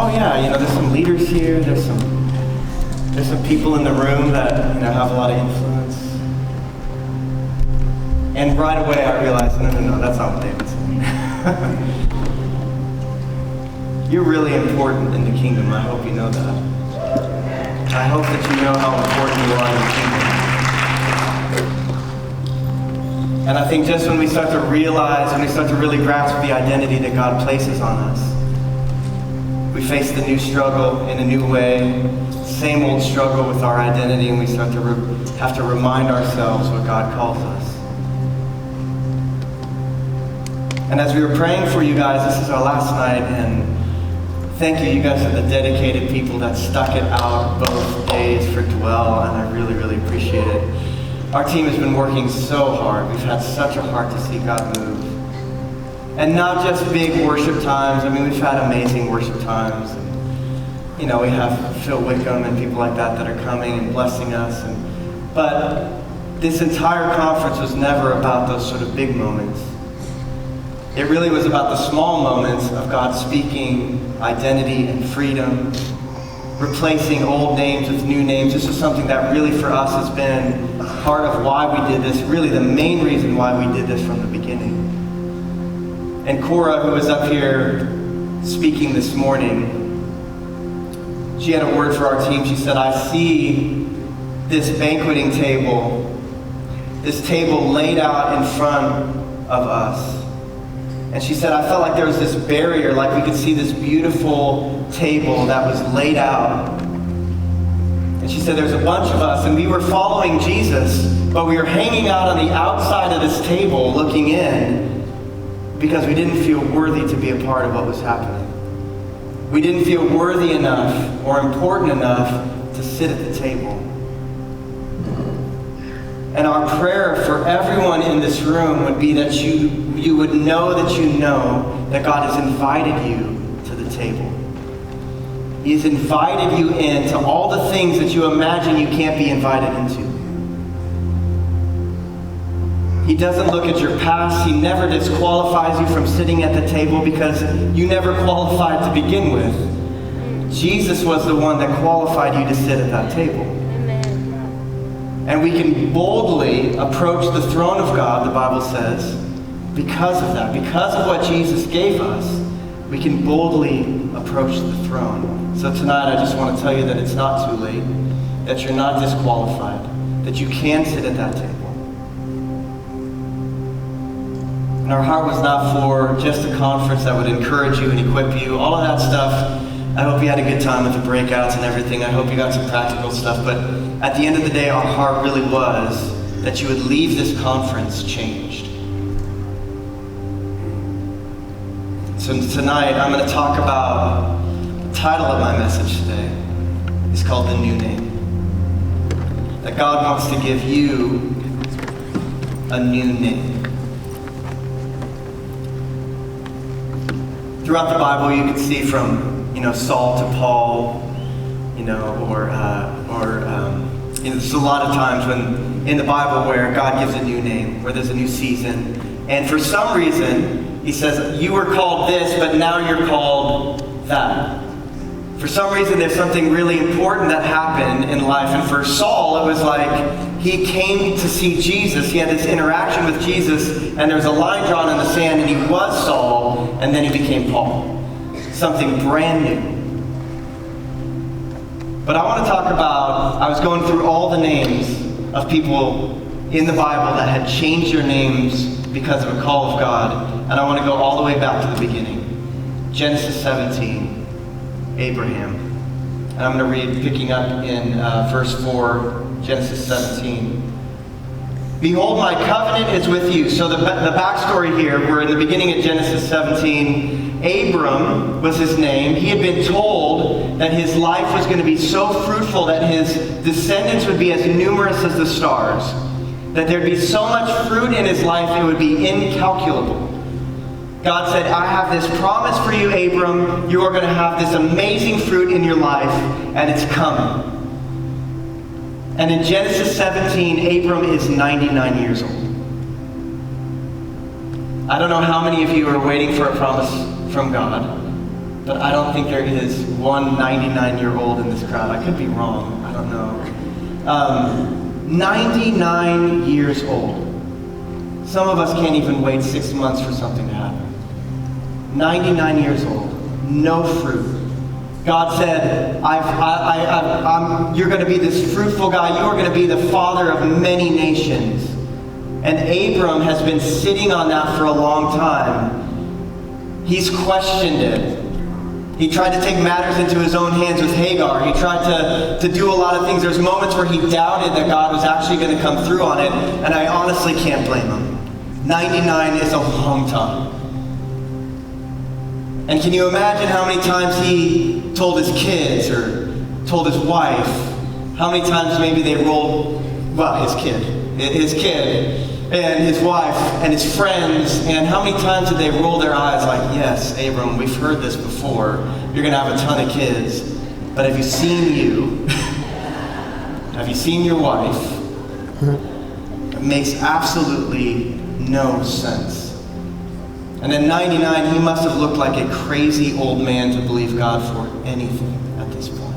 oh yeah, there's some leaders here, there's some people in the room that, have a lot of influence. And right away I realized, no, that's not what David's saying. You're really important in the kingdom. I hope you know that. I hope that you know how important you are in the kingdom. And I think just when we start to realize, when we start to really grasp the identity that God places on us, we face the new struggle in a new way, same old struggle with our identity, and we start to have to remind ourselves what God calls us. And as we were praying for you guys, this is our last night, and thank you. You guys are the dedicated people that stuck it out both days for Dwell, and I really, really appreciate it. Our team has been working so hard. We've had such a heart to see God move. And not just big worship times. I mean, we've had amazing worship times. And, we have Phil Wickham and people like that are coming and blessing us. But this entire conference was never about those sort of big moments. It really was about the small moments of God speaking identity and freedom, replacing old names with new names. This is something that really for us has been part of why we did this, really the main reason why we did this from the beginning. And Cora, who was up here speaking this morning, she had a word for our team. She said, I see this banqueting table, this table laid out in front of us. And she said, I felt like there was this barrier, like we could see this beautiful table that was laid out. And she said, there's a bunch of us, and we were following Jesus, but we were hanging out on the outside of this table looking in because we didn't feel worthy to be a part of what was happening. We didn't feel worthy enough or important enough to sit at the table. And our prayer for everyone in this room would be that you would know that God has invited you to the table. He has invited you into all the things that you imagine you can't be invited into. He doesn't look at your past. He never disqualifies you from sitting at the table because you never qualified to begin with. Jesus was the one that qualified you to sit at that table. And we can boldly approach the throne of God, the Bible says, because of that. Because of what Jesus gave us, we can boldly approach the throne. So tonight I just want to tell you that it's not too late, that you're not disqualified, that you can sit at that table. And our heart was not for just a conference that would encourage you and equip you. All of that stuff, I hope you had a good time with the breakouts and everything. I hope you got some practical stuff. But at the end of the day, our heart really was that you would leave this conference changed. So tonight, I'm going to talk about the title of my message today. It's called The New Name. That God wants to give you a new name. Throughout the Bible, you can see from Saul to Paul, there's a lot of times when in the Bible where God gives a new name, where there's a new season, and for some reason He says you were called this, but now you're called that. For some reason, there's something really important that happened in life, and for Saul, it was like he came to see Jesus. He had this interaction with Jesus, and there was a line drawn in the sand, and he was Saul, and then he became Paul. Something brand new. But I want to talk about, I was going through all the names of people in the Bible that had changed their names because of a call of God, and I want to go all the way back to the beginning. Genesis 17, Abraham. And I'm going to read, picking up in verse 4, Genesis 17. Behold, my covenant is with you. So the backstory here, we're in the beginning of Genesis 17. Abram was his name. He had been told that his life was going to be so fruitful that his descendants would be as numerous as the stars. That there'd be so much fruit in his life, it would be incalculable. God said, I have this promise for you, Abram. You are going to have this amazing fruit in your life, and it's coming. And in Genesis 17, Abram is 99 years old. I don't know how many of you are waiting for a promise from God. but I don't think there is one 99-year-old in this crowd. I could be wrong, I don't know. 99 years old. Some of us can't even wait 6 months for something to happen. 99 years old, no fruit. God said, you're going to be this fruitful guy. You are going to be the father of many nations. And Abram has been sitting on that for a long time. He's questioned it. He tried to take matters into his own hands with Hagar. He tried to do a lot of things. There's moments where he doubted that God was actually going to come through on it, and I honestly can't blame him. 99 is a long time. And can you imagine how many times he told his kids or told his wife, how many times maybe they rolled, well, his kid and his wife and his friends, and how many times did they roll their eyes like, yes, Abram, we've heard this before. You're going to have a ton of kids. But have you seen you? Have you seen your wife? It makes absolutely no sense. And at 99, he must have looked like a crazy old man to believe God for anything at this point.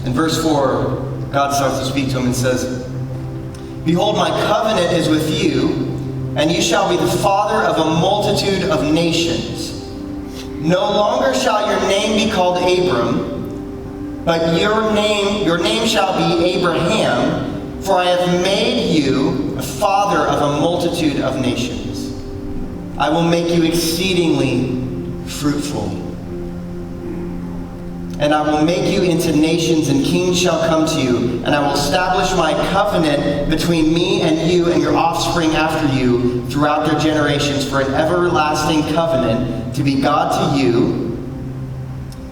In verse 4, God starts to speak to him and says, "Behold, my covenant is with you, and you shall be the father of a multitude of nations. No longer shall your name be called Abram, but your name shall be Abraham, for I have made you a father of a multitude of nations. I will make you exceedingly fruitful. And I will make you into nations, and kings shall come to you. And I will establish my covenant between me and you and your offspring after you throughout their generations for an everlasting covenant to be God to you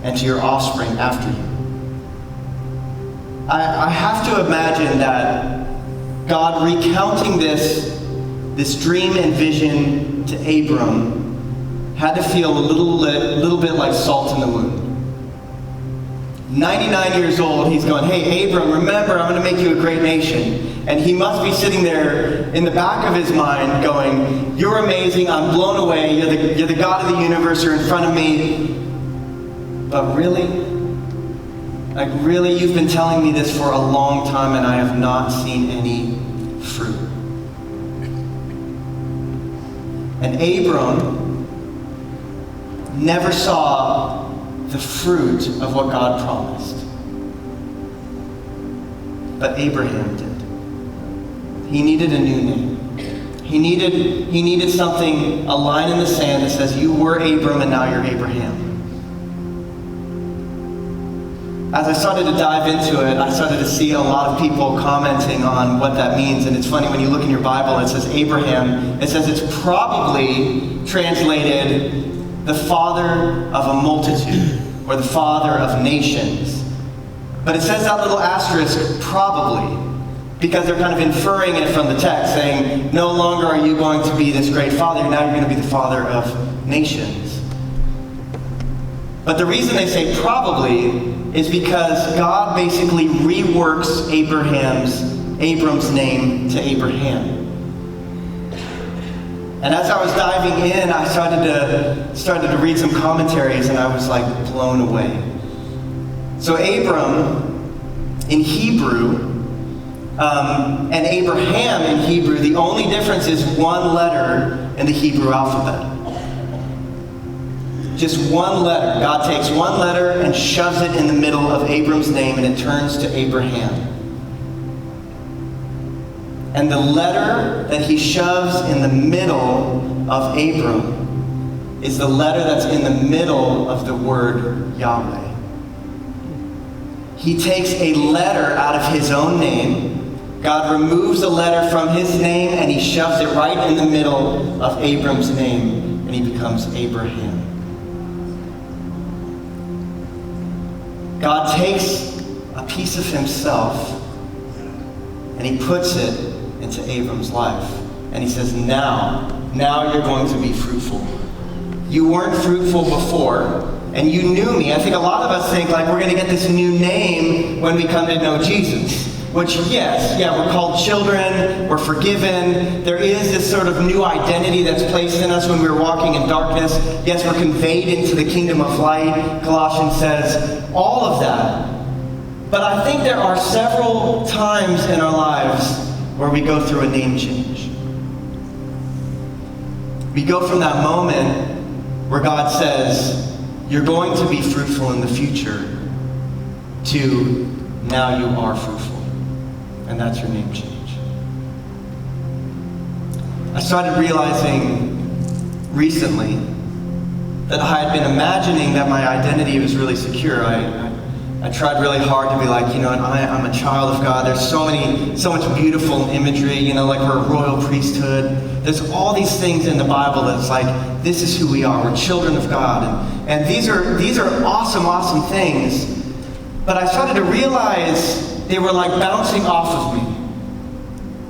and to your offspring after you." I have to imagine that God recounting this dream and vision to Abram had to feel a little bit like salt in the wound. 99 years old, he's going, "Hey, Abram, remember, I'm going to make you a great nation." And he must be sitting there in the back of his mind going, "You're amazing, I'm blown away, you're the God of the universe, you're in front of me. But really? Like, really, you've been telling me this for a long time and I have not seen any fruit." And Abram never saw the fruit of what God promised. But Abraham did. He needed a new name. He needed something, a line in the sand that says, "You were Abram and now you're Abraham." As I started to dive into it, I started to see a lot of people commenting on what that means. And it's funny, when you look in your Bible and it says Abraham, it says it's probably translated the father of a multitude or the father of nations. But it says that little asterisk, probably, because they're kind of inferring it from the text, saying, no longer are you going to be this great father, now you're going to be the father of nations. But the reason they say probably is because God basically reworks Abram's name to Abraham. And as I was diving in, I started to read some commentaries, and I was like blown away. So Abram in Hebrew and Abraham in Hebrew, the only difference is one letter in the Hebrew alphabet. Just one letter. God takes one letter and shoves it in the middle of Abram's name, and it turns to Abraham. And the letter that he shoves in the middle of Abram is the letter that's in the middle of the word Yahweh. He takes a letter out of his own name. God removes a letter from his name and he shoves it right in the middle of Abram's name, and he becomes Abraham. God takes a piece of himself and he puts it into Abram's life. And he says, now you're going to be fruitful. You weren't fruitful before, and you knew me. I think a lot of us think like we're going to get this new name when we come to know Jesus. Which, yes, yeah, we're called children, we're forgiven. There is this sort of new identity that's placed in us when we're walking in darkness. Yes, we're conveyed into the kingdom of light, Colossians says, all of that. But I think there are several times in our lives where we go through a name change. We go from that moment where God says, you're going to be fruitful in the future, to now you are fruitful. And that's your name change. I started realizing recently that I had been imagining that my identity was really secure. I tried really hard to be like, I'm a child of God. There's so much beautiful imagery, like we're a royal priesthood. There's all these things in the Bible that's like, this is who we are. We're children of God. And these are awesome things. But I started to realize they were like bouncing off of me.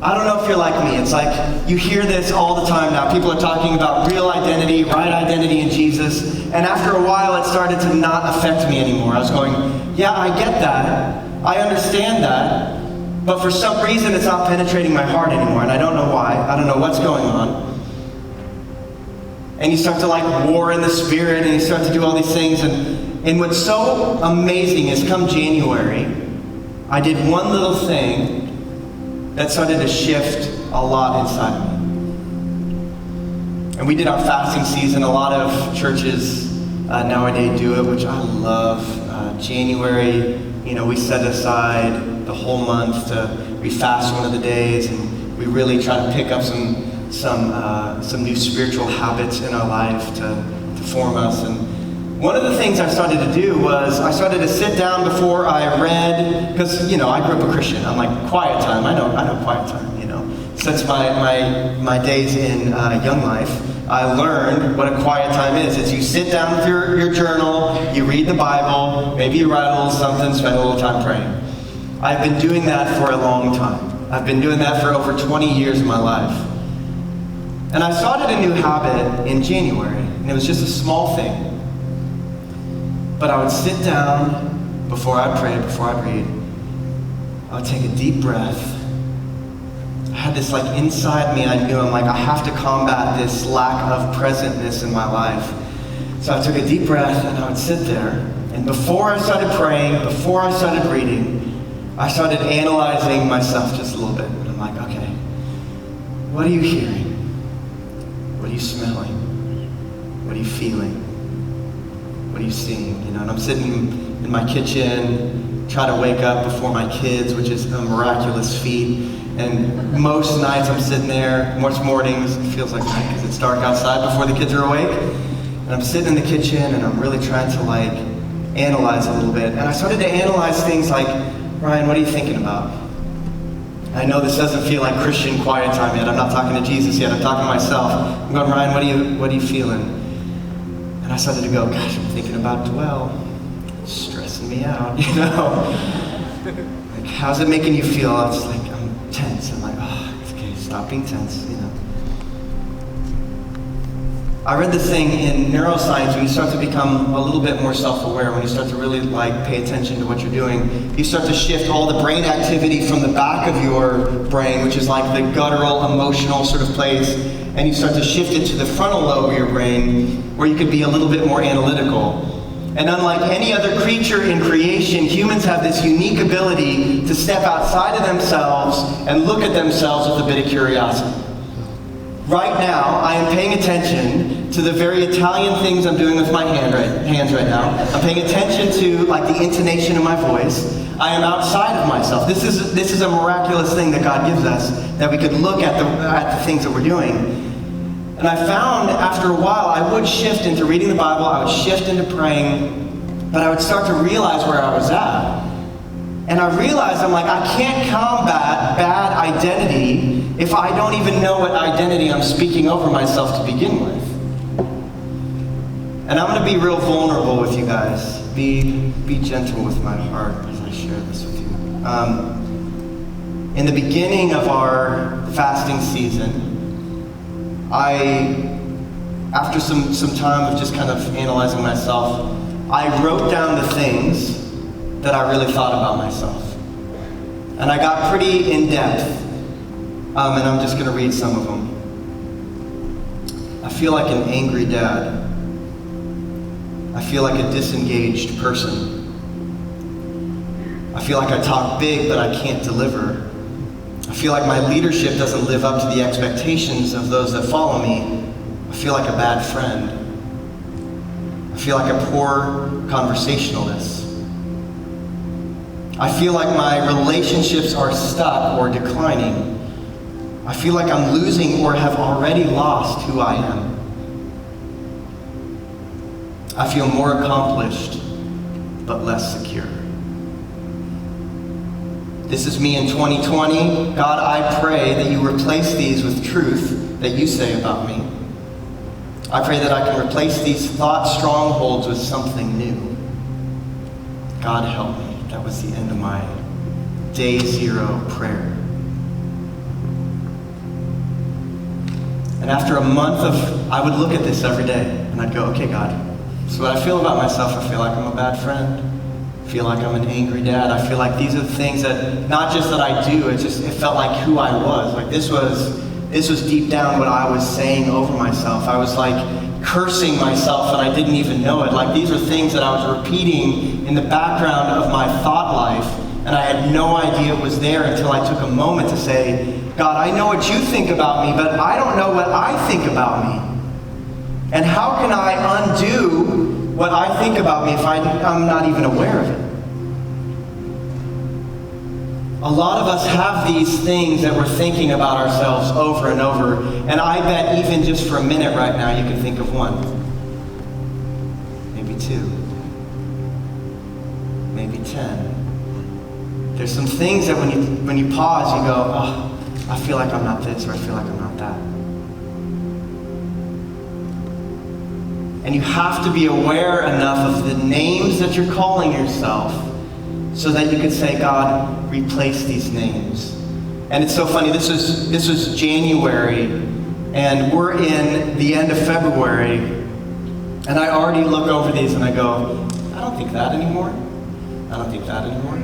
I don't know if you're like me. It's like you hear this all the time now. People are talking about real identity, right identity in Jesus. And after a while, it started to not affect me anymore. I was going, yeah, I get that. I understand that. But for some reason, it's not penetrating my heart anymore. And I don't know why. I don't know what's going on. And you start to like war in the spirit, and you start to do all these things. And what's so amazing is come January, I did one little thing that started to shift a lot inside me. And we did our fasting season. A lot of churches nowadays do it, which I love. January, we set aside the whole month we fast one of the days, and we really try to pick up some new spiritual habits in our life to form us. And one of the things I started to do was I started to sit down before I read, because, I grew up a Christian. I'm like, quiet time. I know quiet time, Since my days in Young Life, I learned what a quiet time is. It's you sit down with your journal, you read the Bible, maybe you write a little something, spend a little time praying. I've been doing that for a long time. I've been doing that for over 20 years of my life. And I started a new habit in January, and it was just a small thing. But I would sit down before I pray, before I read. I would take a deep breath. I had this like inside me, I have to combat this lack of presentness in my life. So I took a deep breath and I would sit there. And before I started praying, before I started reading, I started analyzing myself just a little bit. And I'm like, okay, what are you hearing? What are you smelling? What are you feeling? What are you seeing? And I'm sitting in my kitchen, trying to wake up before my kids, which is a miraculous feat. And most nights I'm sitting there, most mornings, it feels like night because it's dark outside before the kids are awake. And I'm sitting in the kitchen and I'm really trying to analyze a little bit. And I started to analyze things like, Ryan, what are you thinking about? I know this doesn't feel like Christian quiet time yet. I'm not talking to Jesus yet. I'm talking to myself. I'm going, Ryan, what are you feeling? And I started to go, gosh, I'm thinking about dwell. It's stressing me out, Like, how's it making you feel? It's like, I'm tense. I'm like, okay, stop being tense, I read this thing in neuroscience, when you start to become a little bit more self-aware, when you start to really pay attention to what you're doing, you start to shift all the brain activity from the back of your brain, which is like the guttural, emotional sort of place, and you start to shift it to the frontal lobe of your brain, where you could be a little bit more analytical. And unlike any other creature in creation, humans have this unique ability to step outside of themselves and look at themselves with a bit of curiosity. Right now, I am paying attention to the very Italian things I'm doing with my hands right now. I'm paying attention to the intonation of my voice. I am outside of myself. This is a miraculous thing that God gives us, that we could look at the things that we're doing. And I found after a while, I would shift into reading the Bible, I would shift into praying, but I would start to realize where I was at. And I realized, I'm like, I can't combat bad identity if I don't even know what identity I'm speaking over myself to begin with. And I'm going to be real vulnerable with you guys. Be gentle with my heart as I share this with you. In the beginning of our fasting season, after some time of just kind of analyzing myself, I wrote down the things that I really thought about myself. And I got pretty in-depth, and I'm just going to read some of them. I feel like an angry dad. I feel like a disengaged person. I feel like I talk big, but I can't deliver. I feel like my leadership doesn't live up to the expectations of those that follow me. I feel like a bad friend. I feel like a poor conversationalist. I feel like my relationships are stuck or declining. I feel like I'm losing or have already lost who I am. I feel more accomplished, but less secure. This is me in 2020. God, I pray that you replace these with truth that you say about me. I pray that I can replace these thought strongholds with something new. God, help me. That was the end of my day 0 prayer. And after a month I would look at this every day, and I'd go, okay, God, so what I feel about myself, I feel like I'm a bad friend. I feel like I'm an angry dad. I feel like these are the things that, not just that I do, it felt like who I was. Like this was deep down what I was saying over myself. I was like cursing myself and I didn't even know it. Like these are things that I was repeating in the background of my thought life, and I had no idea it was there until I took a moment to say, God, I know what you think about me, but I don't know what I think about me. And how can I undo what I think about me if I'm not even aware of it? A lot of us have these things that we're thinking about ourselves over and over, and I bet even just for a minute right now you can think of one, maybe 2, maybe 10. There's some things that when you pause, you go, oh, I feel like I'm not this, or I feel like I'm not that. And you have to be aware enough of the names that you're calling yourself so that you can say, God, replace these names. And it's so funny, this was January, and we're in the end of February, and I already look over these and I go, I don't think that anymore. I don't think that anymore.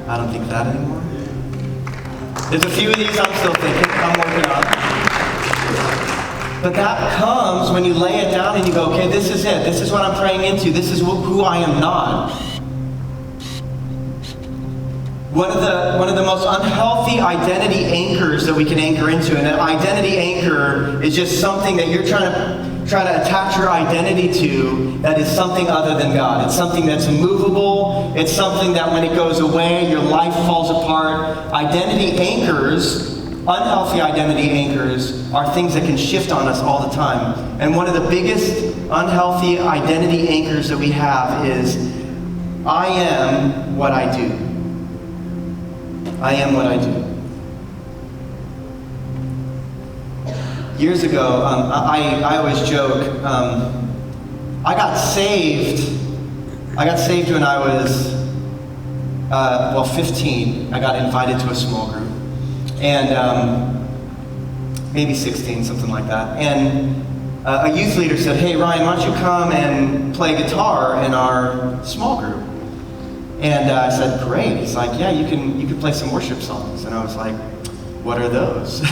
I don't think that anymore. There's a few of these I'm still thinking, I'm working on. But that comes when you lay it down and you go, okay, this is it. This is what I'm praying into. This is who I am not. One of the most unhealthy identity anchors that we can anchor into, and an identity anchor is just something that you're trying to attach your identity to that is something other than God. It's something that's immovable. It's something that when it goes away, your life falls apart. Identity anchors, unhealthy identity anchors, are things that can shift on us all the time. And one of the biggest unhealthy identity anchors that we have is, I am what I do. I am what I do. Years ago, I always joke, I got saved when I was, 15. I got invited to a small group. And maybe 16, something like that. And a youth leader said, hey, Ryan, why don't you come and play guitar in our small group? And I said, great. He's like, yeah, you can play some worship songs. And I was like, what are those?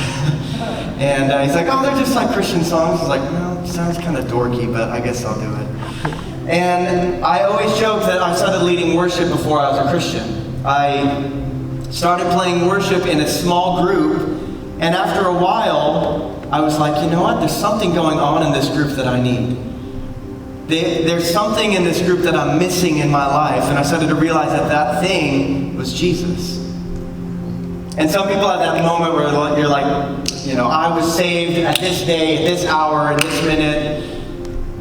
And he's like, oh, they're just like Christian songs. I was like, well, it sounds kind of dorky, but I guess I'll do it. And I always joke that I started leading worship before I was a Christian. I started playing worship in a small group, and after a while, I was like, you know what? There's something going on in this group that I need. There's something in this group that I'm missing in my life, and I started to realize that thing was Jesus. And some people have that moment where you're like, I was saved at this day, at this hour, at this minute.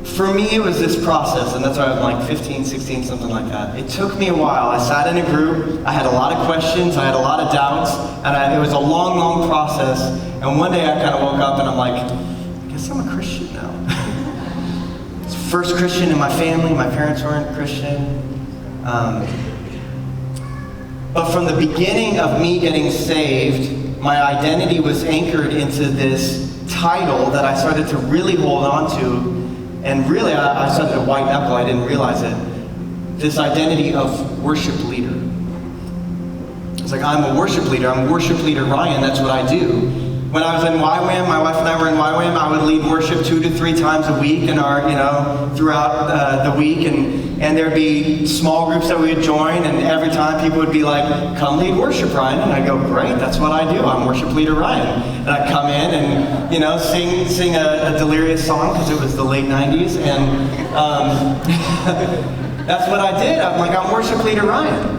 For me, it was this process, and that's why I was like 15, 16, something like that. It took me a while. I sat in a group, I had a lot of questions, I had a lot of doubts, and it was a long, long process. And one day I kind of woke up and I'm like, I guess I'm a Christian now. It's the first Christian in my family. My parents weren't Christian. But from the beginning of me getting saved, my identity was anchored into this title that I started to really hold on to. And really, I started to white knuckle, I didn't realize it. This identity of worship leader. was like, I'm a worship leader. I'm worship leader Ryan. That's what I do. When I was in YWAM, my wife and I were in YWAM, I would lead worship 2 to 3 times a week in our, throughout the week. And there'd be small groups that we would join. And every time people would be like, come lead worship, Ryan. And I'd go, great, that's what I do. I'm worship leader Ryan. And I'd come in and, sing a Delirious song because it was the late 90s. And that's what I did. I'm like, I'm worship leader Ryan.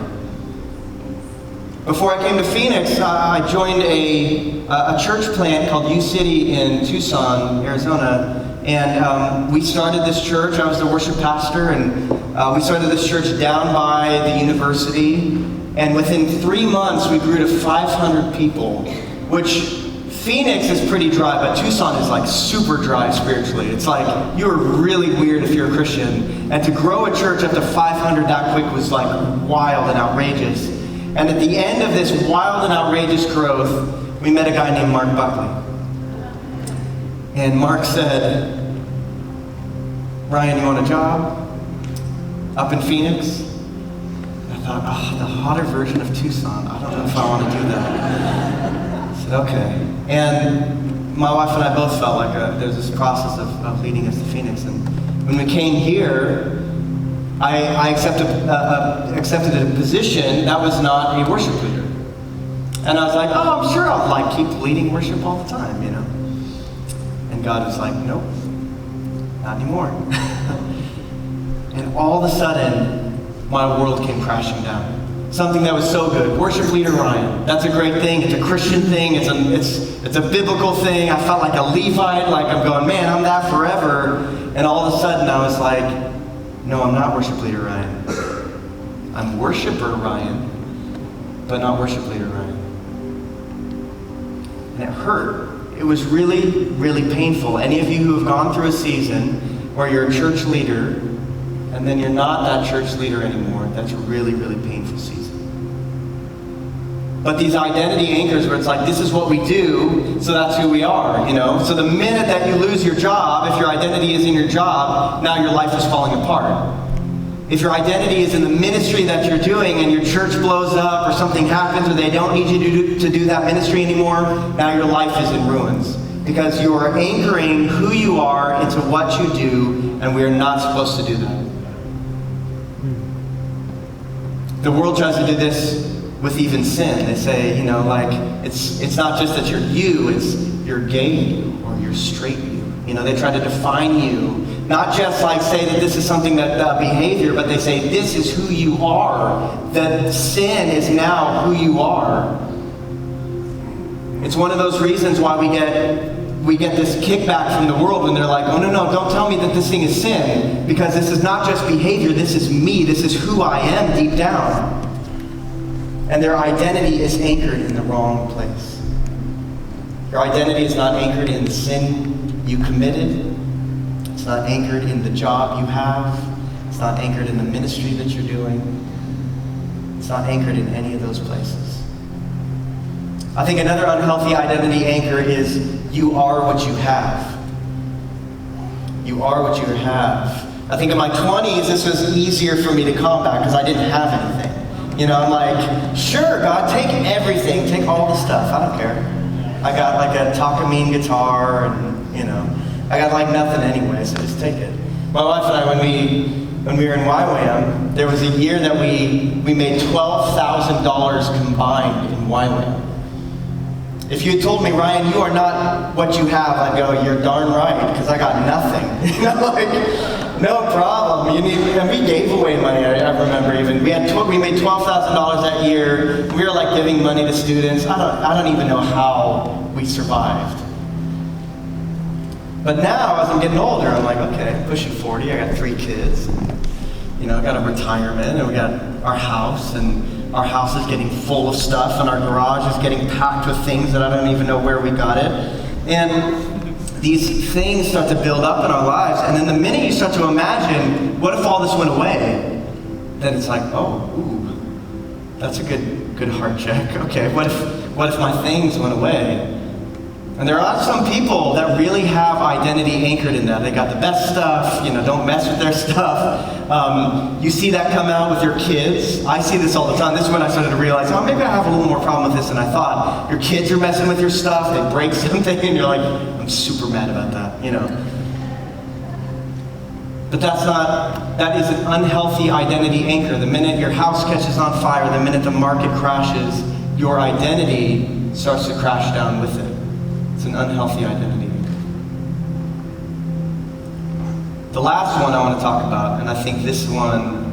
Before I came to Phoenix, I joined a church plant called U-City in Tucson, Arizona, and we started this church. I was the worship pastor, and we started this church down by the university, and within 3 months we grew to 500 people, which Phoenix is pretty dry, but Tucson is like super dry spiritually. It's like, you're really weird if you're a Christian, and to grow a church up to 500 that quick was like wild and outrageous. And at the end of this wild and outrageous growth, we met a guy named Mark Buckley. And Mark said, Ryan, you want a job up in Phoenix? I thought, the hotter version of Tucson. I don't know if I want to do that. I said, okay. And my wife and I both felt like there's this process of leading us to Phoenix. And when we came here, I accepted a position that was not a worship leader. And I was like, oh, I'm sure I'll keep leading worship all the time, And God was like, nope, not anymore. And all of a sudden, my world came crashing down. Something that was so good, worship leader Ryan. That's a great thing. It's a Christian thing. It's a biblical thing. I felt like a Levite, like I'm going, man, I'm that forever. And all of a sudden, I was like, no, I'm not worship leader Ryan. I'm worshiper Ryan, but not worship leader Ryan. And it hurt. It was really, really painful. Any of you who have gone through a season where you're a church leader and then you're not that church leader anymore, that's a really, really painful season. But these identity anchors where it's like, this is what we do, so that's who we are, So the minute that you lose your job, if your identity is in your job, now your life is falling apart. If your identity is in the ministry that you're doing and your church blows up or something happens or they don't need you to do that ministry anymore, now your life is in ruins. Because you are anchoring who you are into what you do, and we are not supposed to do that. The world tries to do this with even sin. They say, it's not just that you're gay or you're straight you. They try to define you, not just say that this is something that behavior, but they say this is who you are. That sin is now who you are. It's one of those reasons why we get this kickback from the world when they're like, oh no, don't tell me that this thing is sin, because this is not just behavior, this is me, this is who I am deep down. And their identity is anchored in the wrong place. Your identity is not anchored in the sin you committed. It's not anchored in the job you have. It's not anchored in the ministry that you're doing. It's not anchored in any of those places. I think another unhealthy identity anchor is you are what you have. You are what you have. I think in my 20s, this was easier for me to combat because I didn't have anything. I'm like, sure, God, take everything. Take all the stuff. I don't care. I got a Takamine guitar and, I got nothing anyway, so just take it. My wife and I, when we were in YWAM, there was a year that we made $12,000 combined in YWAM. If you had told me, Ryan, you are not what you have, I'd go, you're darn right, because I got nothing. No problem. And we gave away money. I remember even we made $12,000 that year. We were giving money to students. I don't even know how we survived. But now, as I'm getting older, I'm like, okay, I'm pushing 40. I got 3 kids. I got a retirement, and we got our house, and our house is getting full of stuff, and our garage is getting packed with things that I don't even know where we got it. And these things start to build up in our lives, and then the minute you start to imagine, what if all this went away? Then it's like, that's a good heart check. Okay, what if my things went away? And there are some people that really have identity anchored in that. They got the best stuff, don't mess with their stuff. You see that come out with your kids. I see this all the time. This is when I started to realize, maybe I have a little more problem with this than I thought. Your kids are messing with your stuff, they break something, and you're like, I'm super mad about that, But that is an unhealthy identity anchor. The minute your house catches on fire, the minute the market crashes, your identity starts to crash down with it. It's an unhealthy identity. The last one I want to talk about, and I think this one,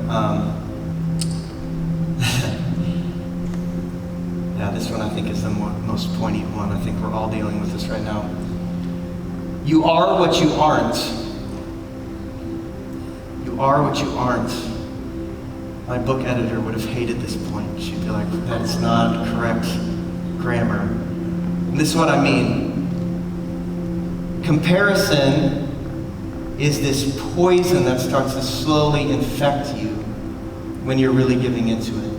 this one I think is the most poignant one. I think we're all dealing with this right now. You are what you aren't. You are what you aren't. My book editor would have hated this point. She'd be like, that's not correct grammar. And this is what I mean. Comparison is this poison that starts to slowly infect you when you're really giving into it.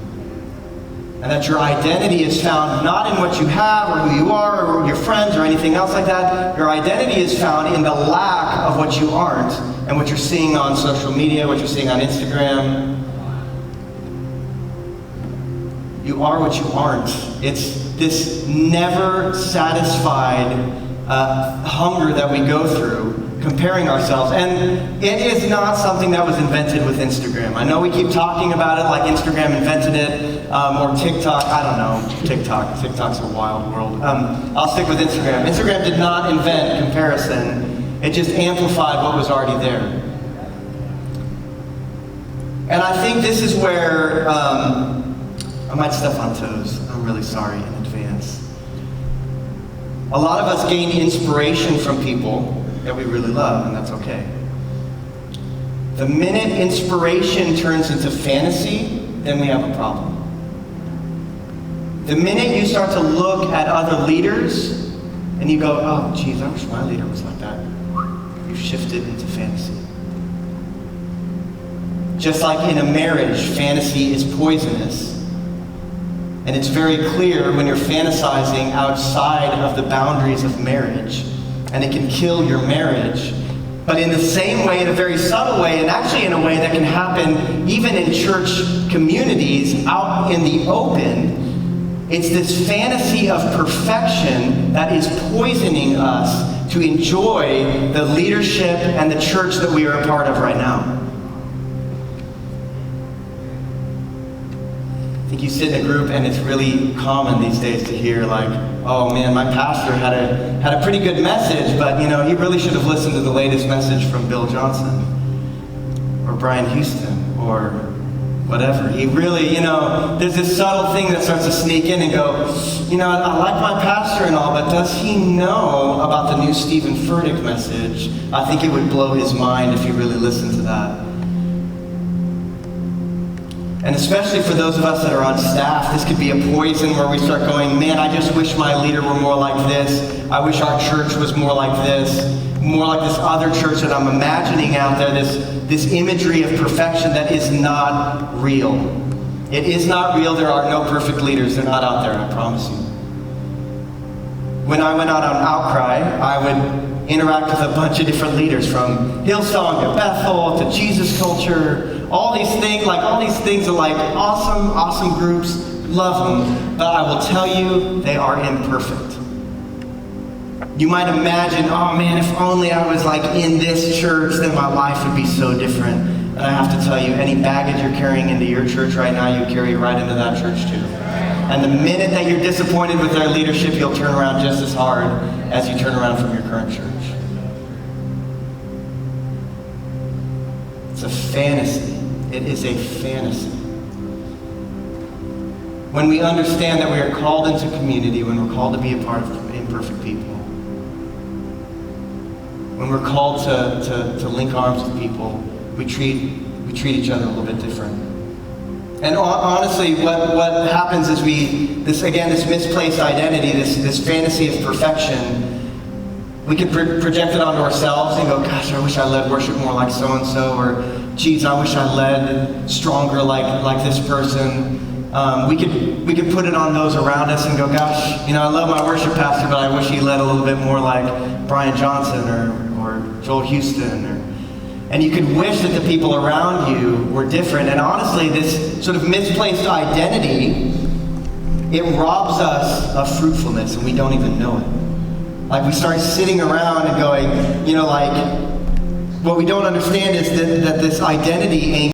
And that your identity is found not in what you have or who you are or your friends or anything else like that. Your identity is found in the lack of what you aren't and what you're seeing on social media, what you're seeing on Instagram. You are what you aren't. It's this never satisfied hunger that we go through, comparing ourselves. And it is not something that was invented with Instagram. I know we keep talking about it like Instagram invented it, or TikTok, I don't know, TikTok's a wild world. I'll stick with Instagram. Instagram did not invent comparison, it just amplified what was already there. And I think this is where, I might step on toes, I'm really sorry in advance. A lot of us gain inspiration from people that we really love, and that's okay. The minute inspiration turns into fantasy, then we have a problem. The minute you start to look at other leaders, and you go, oh, geez, I wish my leader was like that. You've shifted into fantasy. Just like in a marriage, fantasy is poisonous. And it's very clear when you're fantasizing outside of the boundaries of marriage, and it can kill your marriage. But in the same way, in a very subtle way, and actually in a way that can happen even in church communities out in the open, it's this fantasy of perfection that is poisoning us to enjoy the leadership and the church that we are a part of right now. I think you sit in a group and it's really common these days to hear like, oh man, my pastor had a pretty good message, but he really should have listened to the latest message from Bill Johnson or Brian Houston or whatever. He really, there's this subtle thing that starts to sneak in and go, I like my pastor and all, but does he know about the new Stephen Furtick message? I think it would blow his mind if he really listened to that. And especially for those of us that are on staff, this could be a poison where we start going, man, I just wish my leader were more like this. I wish our church was more like this. More like this other church that I'm imagining out there, this imagery of perfection that is not real. It is not real. There are no perfect leaders. They're not out there, I promise you. When I went out on Outcry, I would interact with a bunch of different leaders, from Hillsong to Bethel to Jesus Culture. All these things are like awesome groups, love them, but I will tell you, they are imperfect. You might imagine, oh man, if only I was like in this church, then my life would be so different. And I have to tell you, any baggage you're carrying into your church right now, you carry right into that church too. And the minute that you're disappointed with their leadership, you'll turn around just as hard as you turn around from your current church. It's a fantasy. It is a fantasy. When we understand that we are called into community, when we're called to be a part of imperfect people, when we're called to link arms with people, we treat each other a little bit different. And honestly, what happens is this misplaced identity, this fantasy of perfection, we can project it onto ourselves and go, gosh, I wish I led worship more like so-and-so, or geez, I wish I led stronger like this person. we could put it on those around us and go, gosh, you know, I love my worship pastor, but I wish he led a little bit more like Brian Johnson or Joel Houston. And you could wish that the people around you were different. And honestly, this sort of misplaced identity, it robs us of fruitfulness, and we don't even know it. Like, we start sitting around and going, you know, like, what we don't understand is that this identity aims